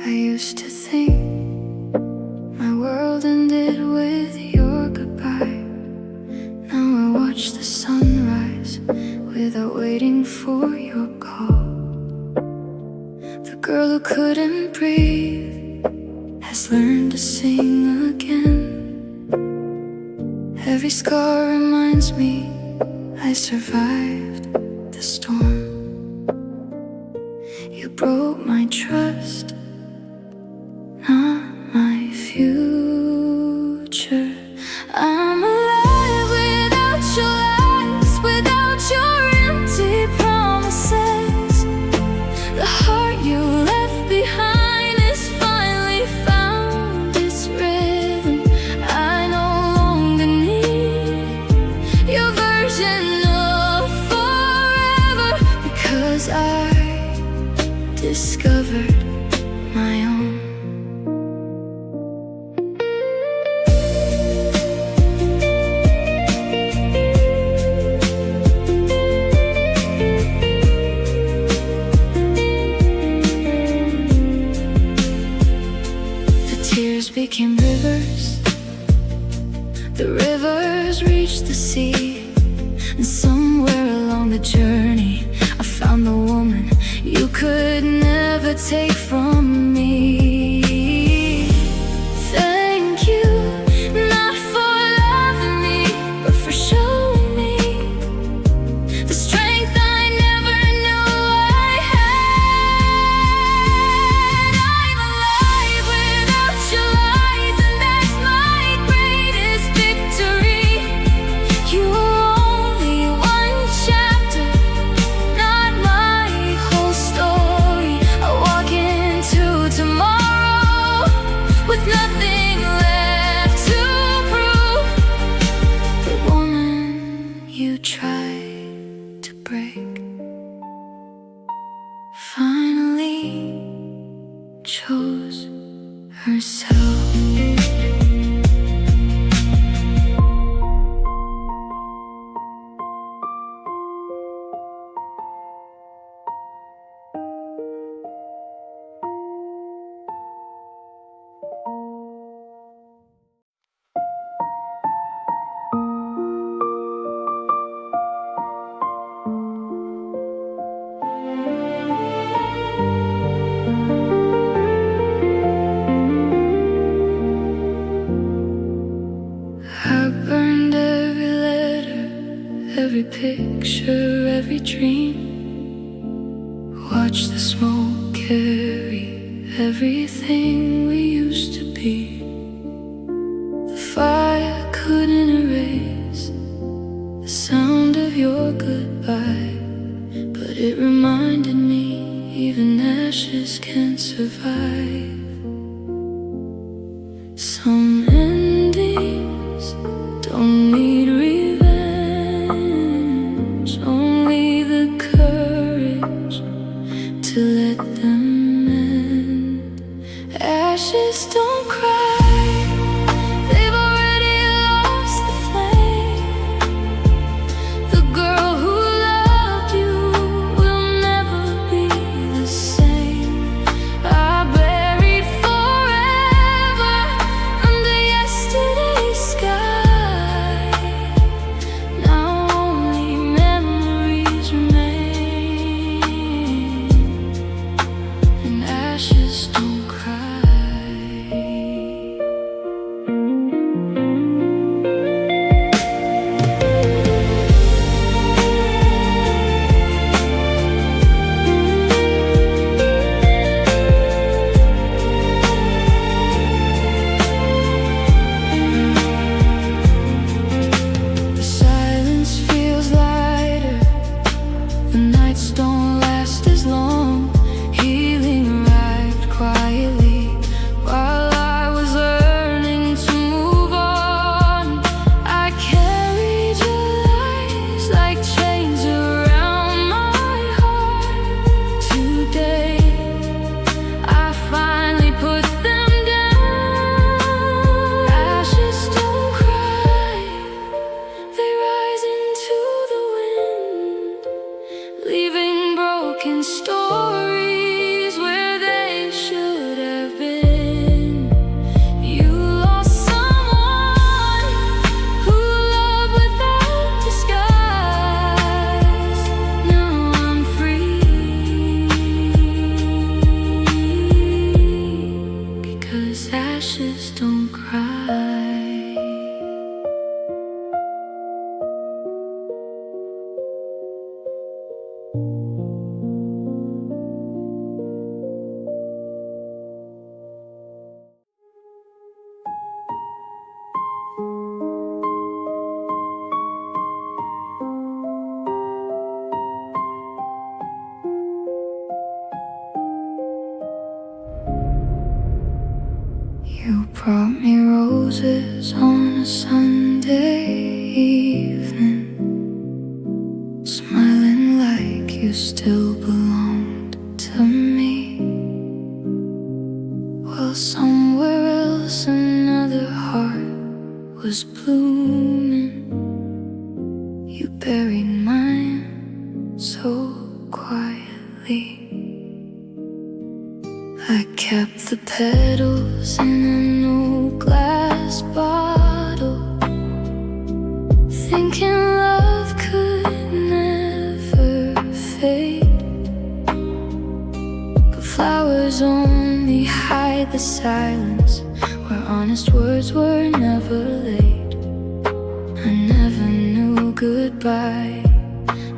I used to think my world ended with your goodbye. Now I watch the sunrise without waiting for your call. The girl who couldn't breathe has learned to sing again. Every scar reminds me I survived the storm. You broke my trust, not my future. I'm alive without your lies, without your empty promises. The heart you left behind has finally found its rhythm. I no longer need your version of forever, because I discovered my own. The tears became rivers, the rivers reached the sea, and somewhere along the journey I found the woman you could never take from me. Thank you, not for loving me, but for showing me the strength I never knew I had. I'm alive without your lies, and that's my greatest victory. You were only one chapter, not my whole story. I walk into tomorrow with nothing left to prove. The woman you tried to break finally chose herself. I burned every letter, every picture, every dream. Watched the smoke carry everything we used to be. The fire couldn't erase the sound of your goodbye, but it reminded me even ashes can survive. Some endings don't need revenge, only the courage to let them end. Ashes don't cry, they've already lost the flame. The girl who loved you will never be the same. I buried forever under yesterday's sky. Now only memories remain, and ashes don't cry. You brought me roses on a Sunday evening, smiling like you still belonged to me. While somewhere else another heart was blooming, you buried mine so quietly. I kept the petals in an old glass bottle, thinking love could never fade. But flowers only hide the silence where honest words were never laid. I never knew goodbye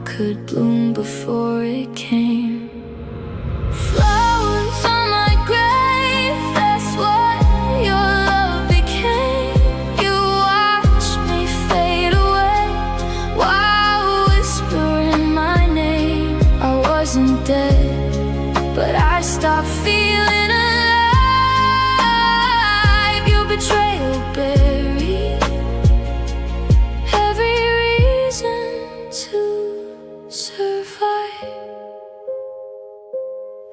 could bloom before it came. Flowers on my grave, that's what your love became. You watched me fade away while whispering my name. I wasn't dead, but I stopped feeling alive. Your betrayal buried every reason to survive.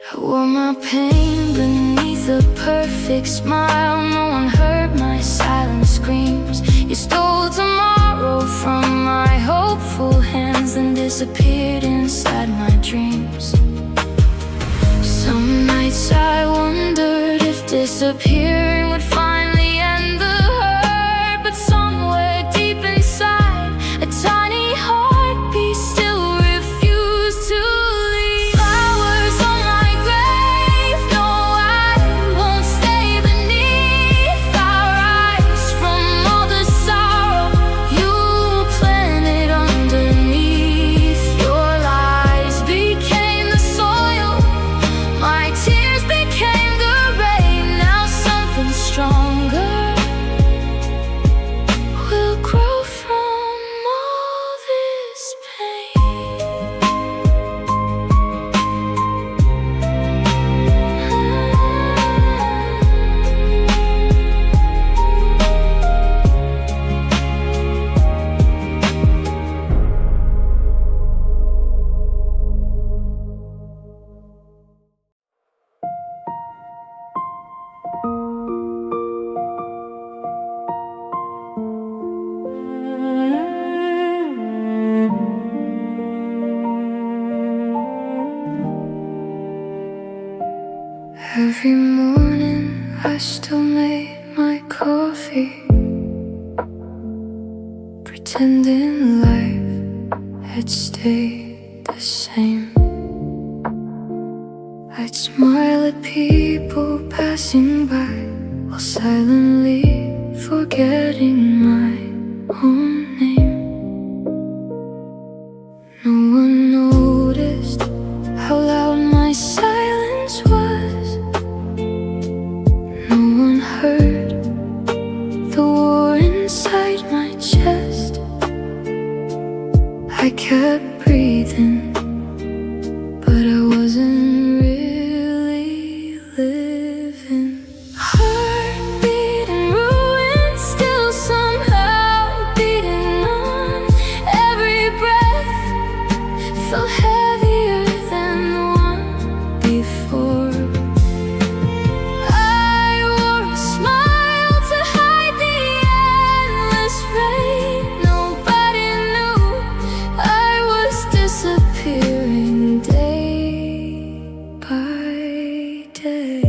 I wore my pain beneath a perfect smile. No one heard my silent screams. You stole tomorrow from my hopeful hands, then disappeared inside my dreams. Some nights I wondered if disappearing would finally end the hurt. But somewhere deep inside, a tiny heartbeat still refused to leave. Flowers on my grave, no, I won't stay beneath. I'll rise from all the sorrow you planted underneath. Your lies became the soil, my tears became the rain. Now something stronger will grow from all this pain. Every morning I still made my coffee, pretending life had stayed the same. I'd smile at people passing by while silently forgetting my own name. No one noticed how loud my silence was. No one heard the war inside my chest. I kept breathing, but I wasn't really living. Heartbeat and ruin, still somehow beating on. Every breath felt heavier than the one before. I wore a smile to hide the endless rain. Nobody knew I was disappearing day by day.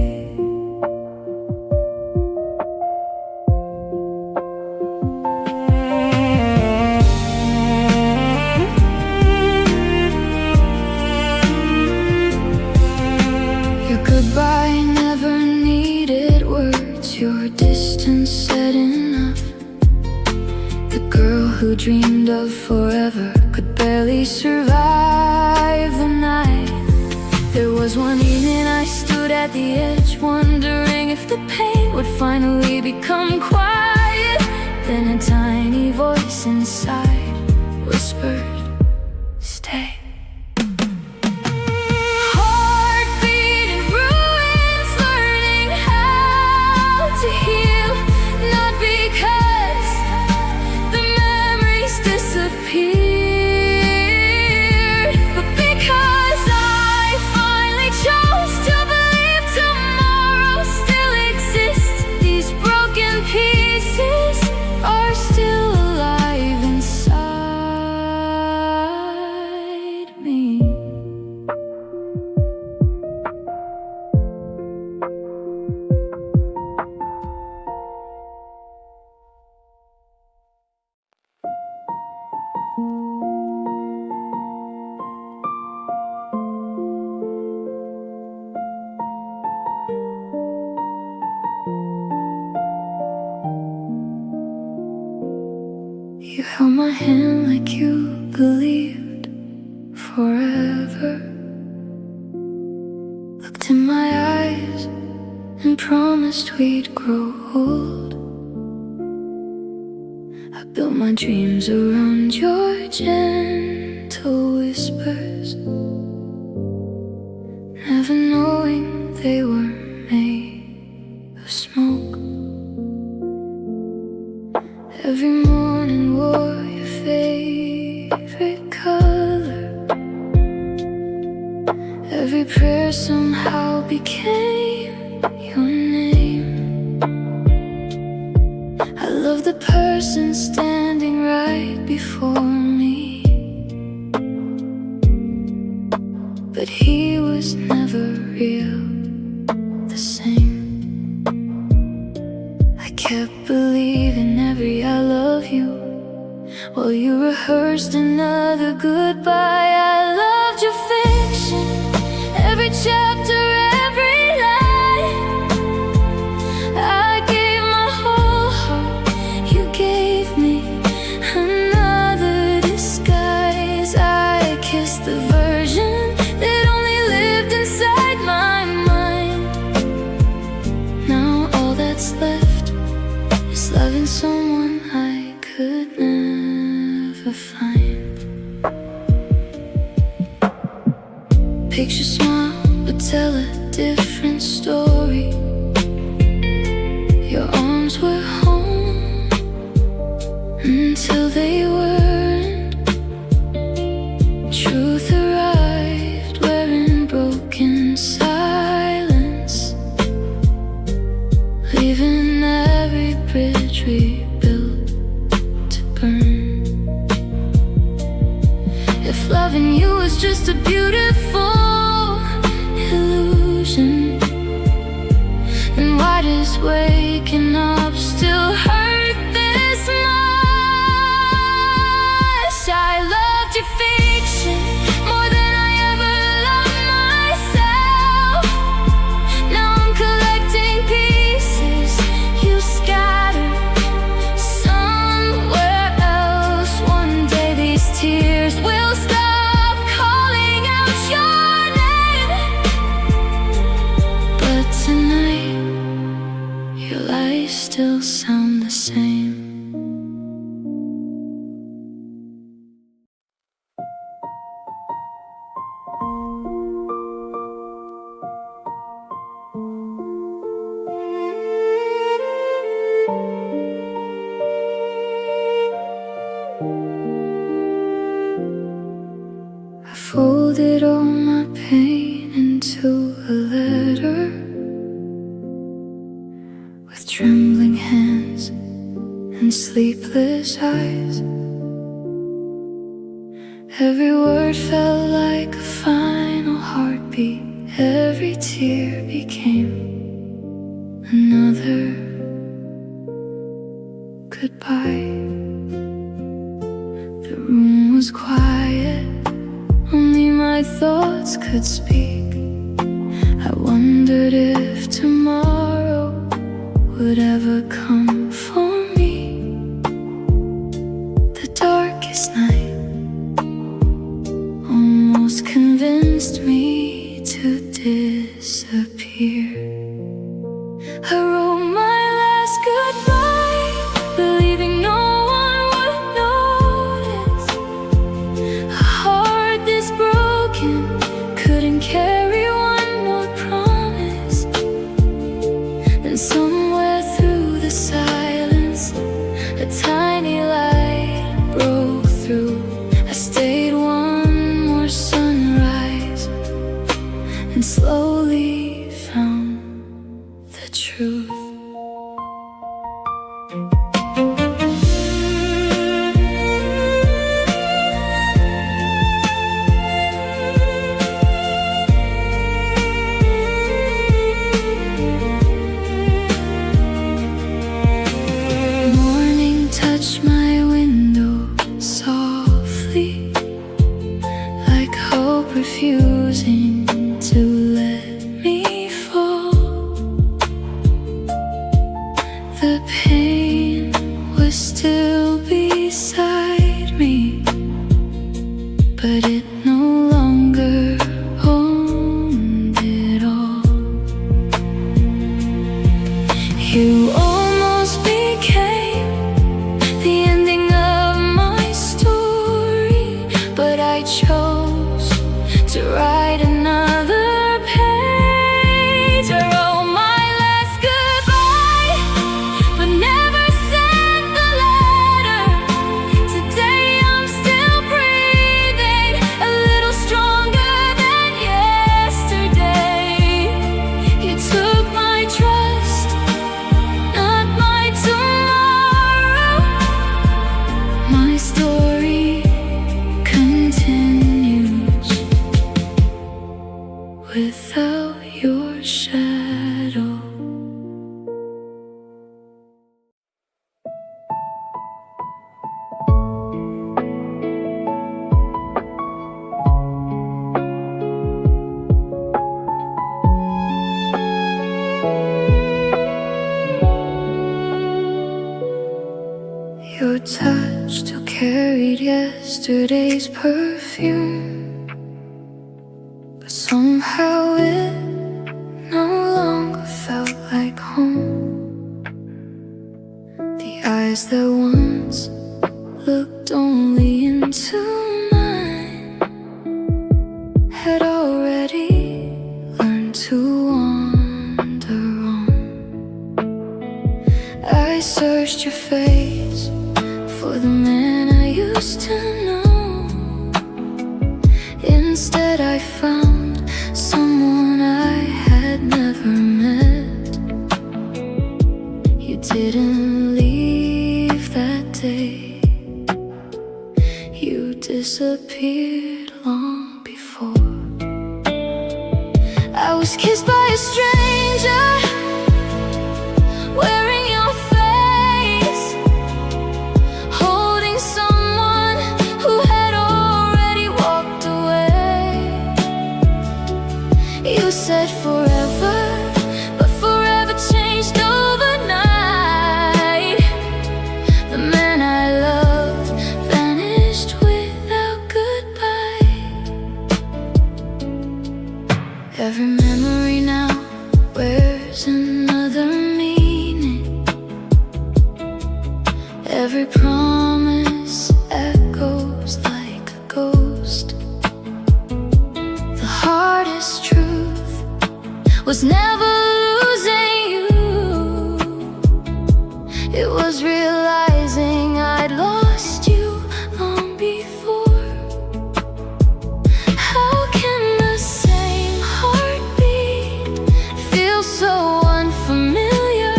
Your goodbye never needed words. Your distance said enough. The girl who dreamed of forever could barely survive the night. There was one evening I stood at the edge, wondering if the pain would finally become quiet. Then a tiny voice inside whispered, "Stay." Heartbeat in ruins, learning how to heal. my hand like you believed forever. Looked in my eyes and promised we'd grow old. I built my dreams around your gentle whispers, never knowing they were made of smoke. Every morning wore your favorite color. Every prayer somehow became your name. I love the person standing right before me, but he was never real the same. I kept believing every I love you while you rehearsed another goodbye. I loved your fiction, every chapter, every line. I gave my whole heart, you gave me another disguise. I kissed the version that only lived inside my mind. Now all that's left is loving someone I could never find. Picture smile would tell a different story. Your arms were home until they weren't. Truth arrived wearing broken silence, leaving every bridge we built to burn. If loving you was just a beautiful illusion, then why does waking up still hurt this much? I loved your fiction more than I ever loved myself. Now I'm collecting pieces you scattered somewhere else. One day these tears will stop calling out your name, but tonight your lies still sound the same. I folded all my pain into a letter with trembling hands and sleepless eyes. Every word felt like a final heartbeat. Every tear became another goodbye. The room was quiet, only my thoughts could speak. I wondered if tomorrow would ever come for me. The darkest night almost convinced me to disappear. I wrote my last goodbye, believing no one would notice. A heart this broken couldn't carry one more promise. And somewhere through the silence, a tiny light broke through. I stayed one more sunrise and slowly found the truth. Morning touched my window softly, like hope refusing to let me fall. The pain was still beside You almost became the ending of my story, but I chose to write another page. I wrote my last goodbye, but never sent the letter. Today I'm still breathing, a little stronger than yesterday. You took my trust, not my tomorrow. My story continues without your shadow. Your touch still carried yesterday's perfume, but somehow it no longer felt like home. The eyes that once looked only into mine had already learned to wander on. I searched your face for the man I used to know. Instead I found someone I had never met. You didn't leave that day. You disappeared long before. I was kissed by a stranger, wearing your face, holding someone who had already walked away. You said forever, but forever changed overnight. The man I loved vanished without goodbye. Every memory now wears another meaning. Every promise echoes like a ghost. The hardest truth was never losing you. It was realizing I'd lost you long before. How can the same heartbeat feel so unfamiliar?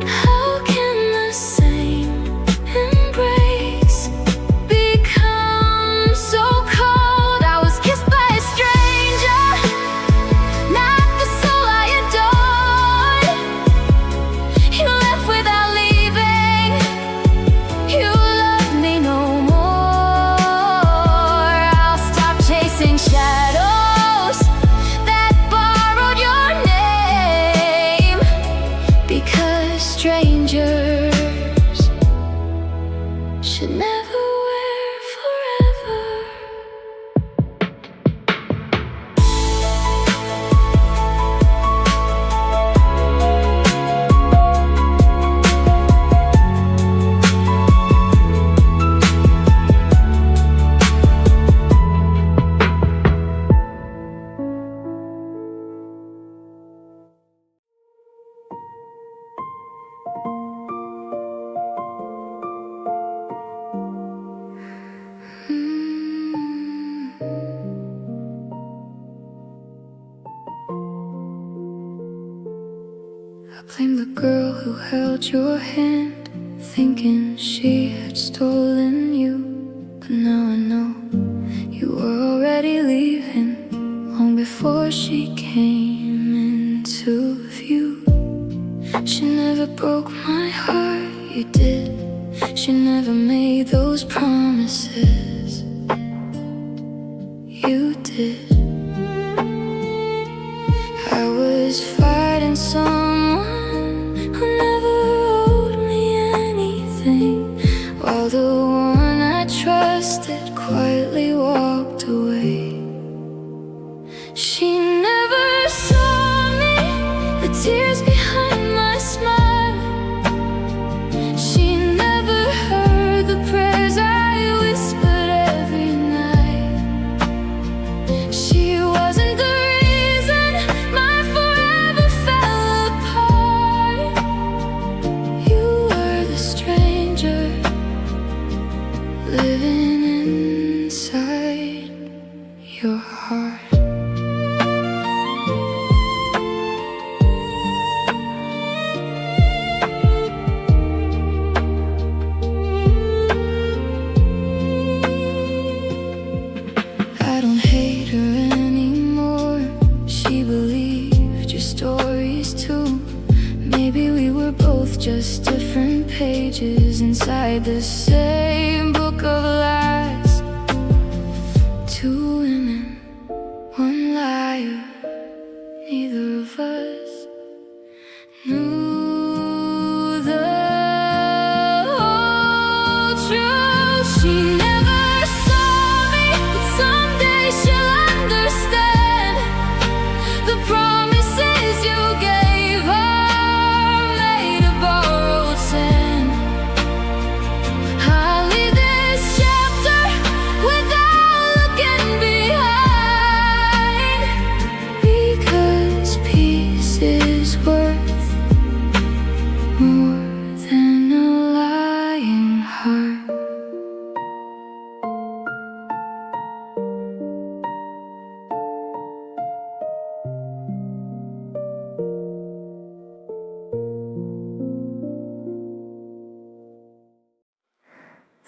How can the same embrace become so cold? I was kissed by a stranger, not the soul I adored. You left without leaving. You loved me no more. I'll stop chasing shadows that borrowed your name, because strangers should never wear forever. I blame the girl who held your hand, thinking she had stolen you. But now I know you were already leaving long before she came into view. She never broke my heart, you did. She never made those promises, you did. I was fighting someone who never owed me anything, while the one I trusted quietly walked away. She never saw me, the tears behind my smile. maybe we were both just different pages inside the same book of lies. Two women, one liar, neither of us knew the whole truth. She never saw me, but someday she'll understand. The promises you gave her made of borrowed sand. I'll leave this chapter without looking behind, because peace is worth more than a lying heart.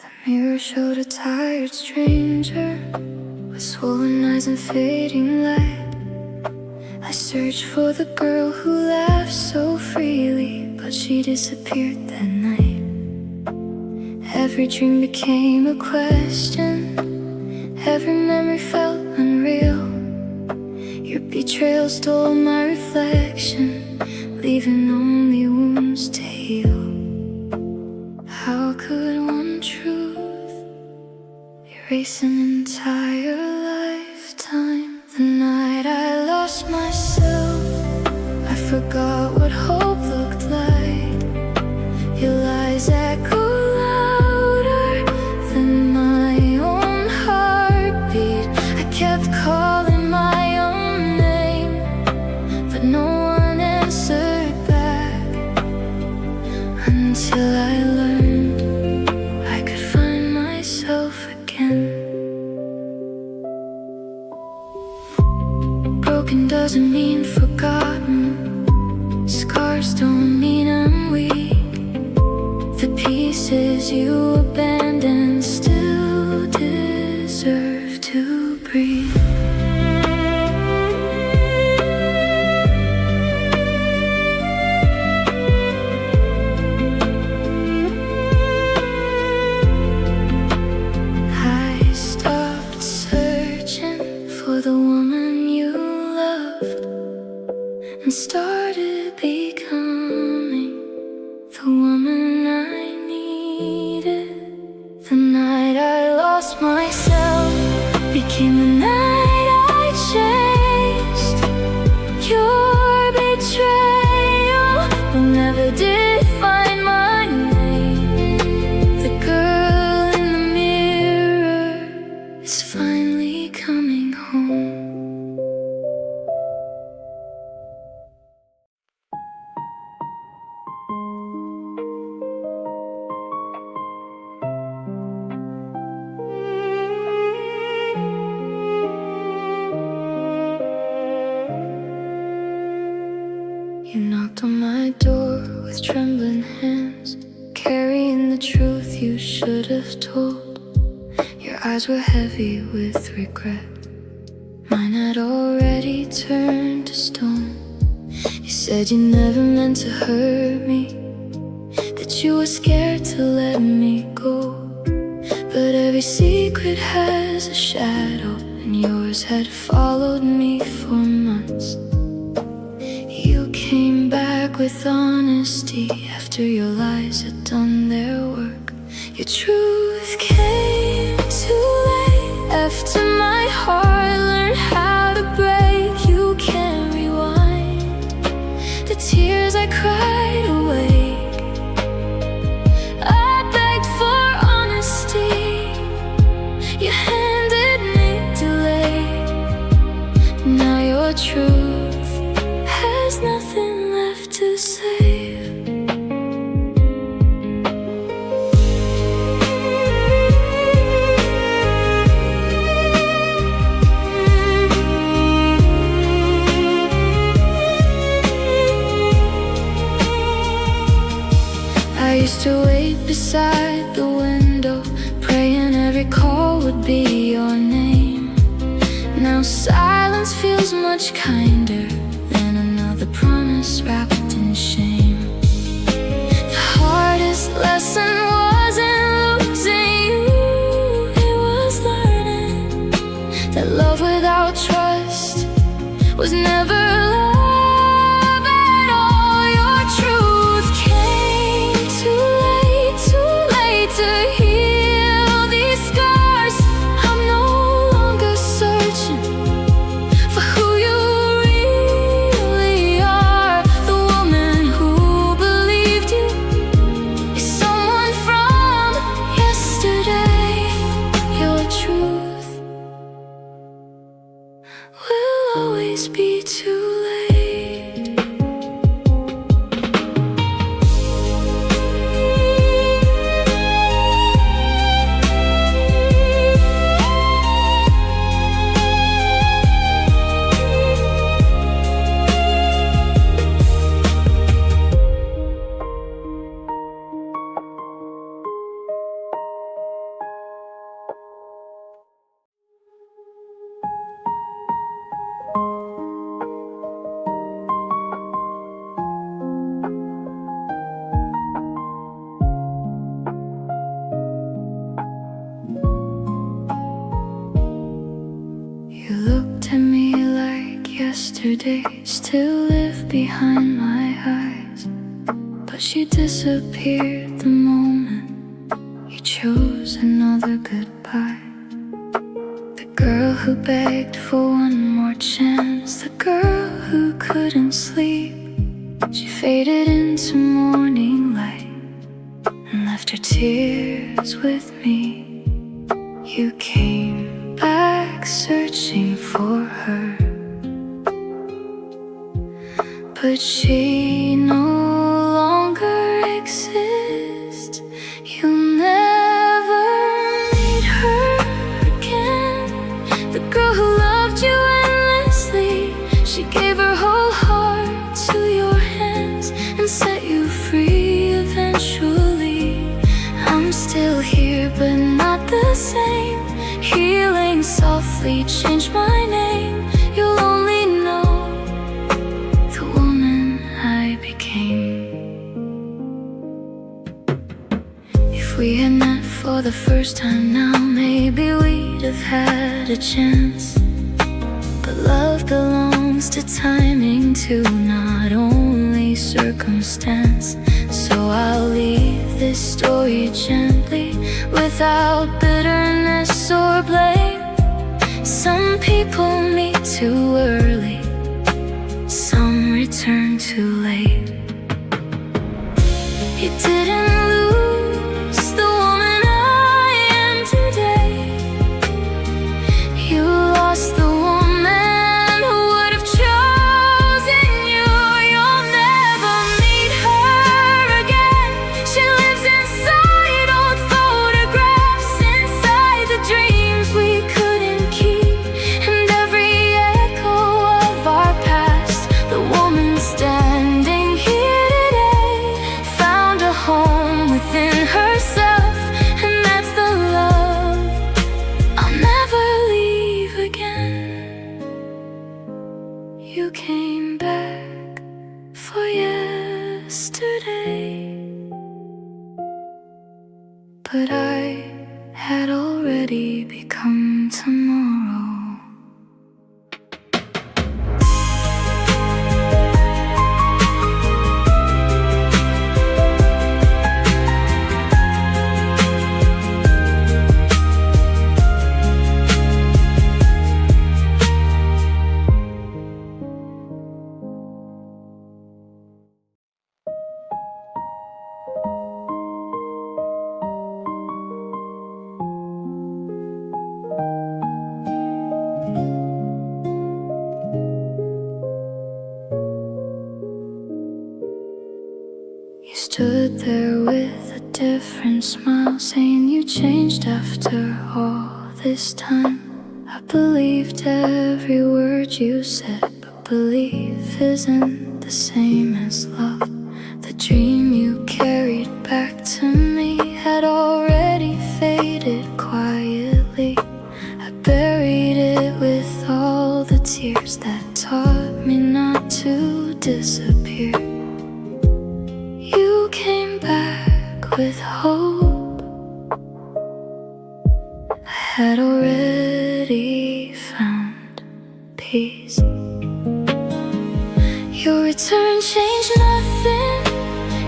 The mirror showed a tired stranger with swollen eyes and fading light. I searched for the girl who laughed so freely, but she disappeared that night. Every dream became a question, every memory felt unreal. Your betrayal stole my reflection, leaving only wounds to heal. How could one truth erase an entire lifetime? The night I lost myself, I forgot what hope looked like. Your lies echo louder than my own heartbeat. I kept calling my own name, but no one answered back, until I learned I could find myself again. Broken doesn't mean forgotten, scars don't mean I'm weak. The pieces you abandoned still deserve to breathe. I stopped searching for the woman you loved and started becoming the woman I needed. The night I lost myself became the night I chased. Your betrayal will never define my name. The girl in the mirror is finally coming home. You knocked on my door with trembling hands, carrying the truth you should have told. Your eyes were heavy with regret, mine had already turned to stone. You said you never meant to hurt me, that you were scared to let me go. But every secret has a shadow, and yours had followed me for months. You came back with honesty after your lies had done their work. Your truth came too late, after my heart learned how to break. You can't rewind the tears I cried away. I begged for honesty, you handed me delay. Now your truth has nothing left to save. I used to wait beside the window, praying every call would be your name. Now silence feels much kinder than another promise wrapped in shame. yesterday still live behind my eyes, but she disappeared the moment you chose another goodbye. The girl who begged for one more chance, the girl who couldn't sleep, she faded into morning light and left her tears with me. You came back searching for her, but she no longer exists. You'll never meet her again. The girl who loved you endlessly, she gave her whole heart to your hands and set you free eventually. I'm still here but not the same. Healing softly changed my name. You'll only know the woman I became. If we had met for the first time now, maybe we'd have had a chance. But love belongs to timing too, not only circumstance. So I'll leave this story gently, without bitterness or blame. Some people meet too early, some return too late. You didn't lose the woman I am today. You lost the woman who would have chosen you. You'll never meet her again. She lives inside old photographs, inside the dreams we couldn't keep, and every echo of our past. The woman standing here today found a home within herself, and that's the love I'll never leave again. You came back for yesterday, but I had already become tomorrow. You stood there with a different smile, saying you changed after all this time. I believed every word you said, but belief isn't the same as love. The dream you carried back to me had already faded quietly. I buried it with all the tears that taught me not to disappear. You came back with hope. I had already found peace. Your return changed nothing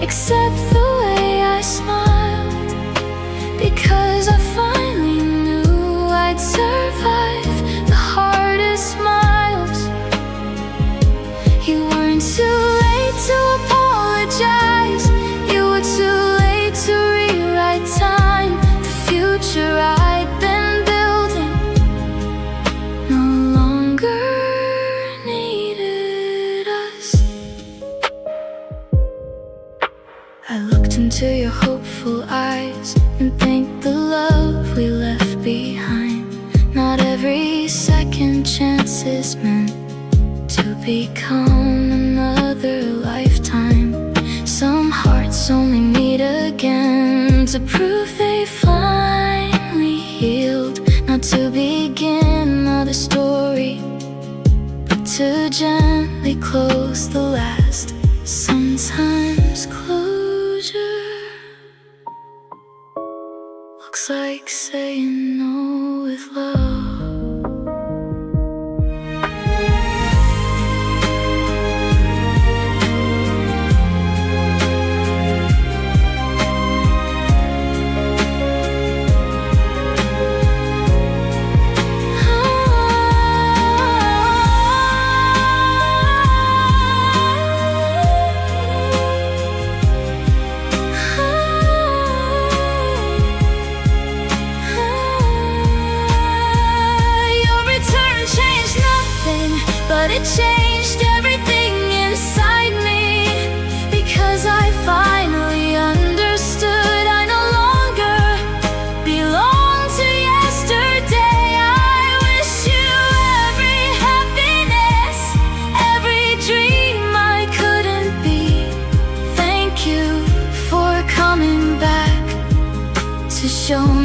except the way I smiled, because I finally knew I'd survive the hardest miles. You weren't too late to apologize. You were too late to rewrite time. The future I'd been building no longer needed us. I looked into your hopeful eyes and thanked the love we left behind. Not every second chance is meant to become another lifetime. Some hearts only meet again to prove they finally healed, not to begin another story, but to gently close the last. Sometimes closure looks like saying no with love. show